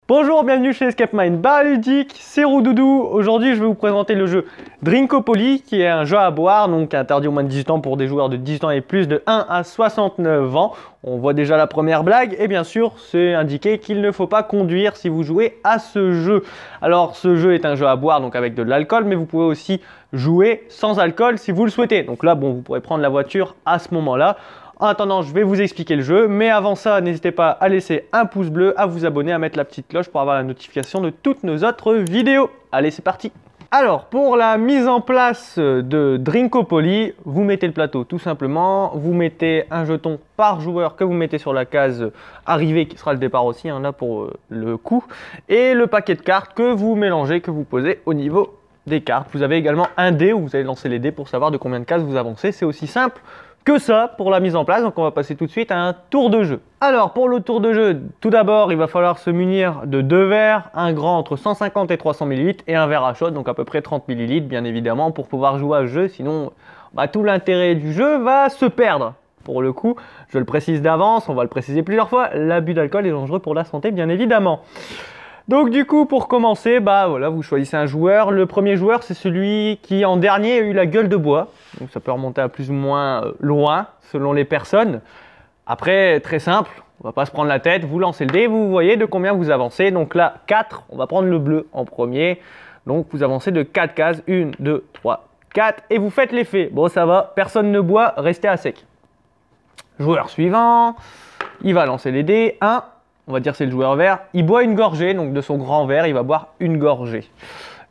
Bonjour, bienvenue chez Escape Mind Bar Ludique, c'est Roudoudou. Aujourd'hui je vais vous présenter le jeu Drinkopoly qui est un jeu à boire, donc interdit aux moins de 18 ans pour des joueurs de 18 ans et plus de 1 à 69 ans. On voit déjà la première blague et bien sûr c'est indiqué qu'il ne faut pas conduire si vous jouez à ce jeu. Alors ce jeu est un jeu à boire donc avec de l'alcool, mais vous pouvez aussi jouer sans alcool si vous le souhaitez. Donc là bon, vous pourrez prendre la voiture à ce moment-là. En attendant, je vais vous expliquer le jeu, mais avant ça, n'hésitez pas à laisser un pouce bleu, à vous abonner, à mettre la petite cloche pour avoir la notification de toutes nos autres vidéos. Allez, c'est parti! Alors, pour la mise en place de Drinkopoly, vous mettez le plateau tout simplement, vous mettez un jeton par joueur que vous mettez sur la case arrivée, qui sera le départ aussi, hein, là pour le coup, et le paquet de cartes que vous mélangez, que vous posez au niveau des cartes. Vous avez également un dé où vous allez lancer les dés pour savoir de combien de cases vous avancez, c'est aussi simple que ça pour la mise en place, donc on va passer tout de suite à un tour de jeu. Alors pour le tour de jeu, tout d'abord il va falloir se munir de 2 verres, un grand entre 150 et 300 ml et un verre à shot, donc à peu près 30 ml bien évidemment pour pouvoir jouer à ce jeu, sinon tout l'intérêt du jeu va se perdre. Pour le coup, je le précise d'avance, on va le préciser plusieurs fois, l'abus d'alcool est dangereux pour la santé bien évidemment. Donc du coup pour commencer, voilà, vous choisissez un joueur. Le premier joueur c'est celui qui en dernier a eu la gueule de bois. Donc ça peut remonter à plus ou moins loin selon les personnes. Après très simple, on va pas se prendre la tête, vous lancez le dé, vous voyez de combien vous avancez. Donc là 4, on va prendre le bleu en premier. Donc vous avancez de 4 cases, 1, 2, 3, 4 et vous faites l'effet. Bon ça va, personne ne boit, restez à sec. Joueur suivant, il va lancer les dés, 1. On va dire c'est le joueur vert, il boit une gorgée, donc de son grand verre, il va boire une gorgée.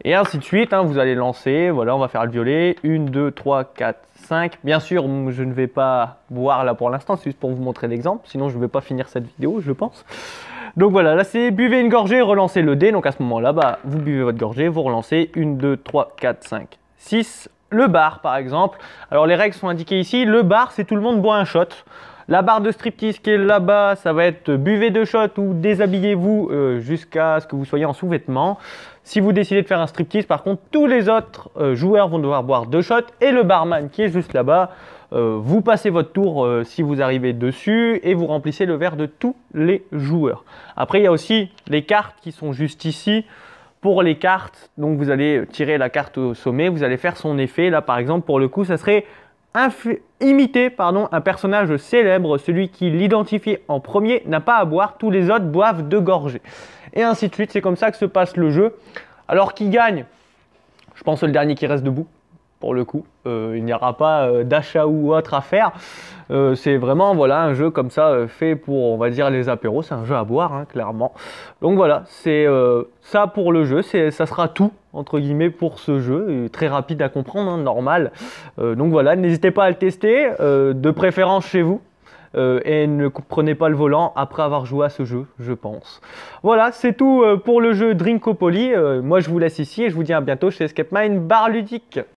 Et ainsi de suite, hein, vous allez lancer, voilà, on va faire le violet, 1, 2, 3, 4, 5. Bien sûr, je ne vais pas boire là pour l'instant, c'est juste pour vous montrer l'exemple, sinon je ne vais pas finir cette vidéo, je pense. Donc voilà, là c'est buvez une gorgée, relancez le dé, donc à ce moment-là, vous buvez votre gorgée, vous relancez 1, 2, 3, 4, 5, 6. Le bar par exemple, alors les règles sont indiquées ici, le bar c'est tout le monde boit un shot. La barre de striptease qui est là-bas, ça va être buvez 2 shots ou déshabillez-vous jusqu'à ce que vous soyez en sous-vêtements. Si vous décidez de faire un striptease, par contre, tous les autres joueurs vont devoir boire 2 shots. Et le barman qui est juste là-bas, vous passez votre tour si vous arrivez dessus et vous remplissez le verre de tous les joueurs. Après, il y a aussi les cartes qui sont juste ici. Pour les cartes, donc vous allez tirer la carte au sommet, vous allez faire son effet. Là, par exemple, pour le coup, ça serait imiter un personnage célèbre, celui qui l'identifie en premier n'a pas à boire, tous les autres boivent 2 gorgées. Et ainsi de suite, c'est comme ça que se passe le jeu. Alors qui gagne? Je pense le dernier qui reste debout, pour le coup. Il n'y aura pas d'achat ou autre à faire. C'est vraiment voilà, un jeu comme ça fait pour, on va dire, les apéros. C'est un jeu à boire, hein, clairement. Donc voilà, c'est ça pour le jeu. Ça sera tout, entre guillemets, pour ce jeu. Très rapide à comprendre, hein, normal. Donc voilà, n'hésitez pas à le tester, de préférence chez vous. Et ne prenez pas le volant après avoir joué à ce jeu, je pense. Voilà, c'est tout pour le jeu Drinkopoly. Moi, je vous laisse ici et je vous dis à bientôt chez Escape Mind Bar Ludique.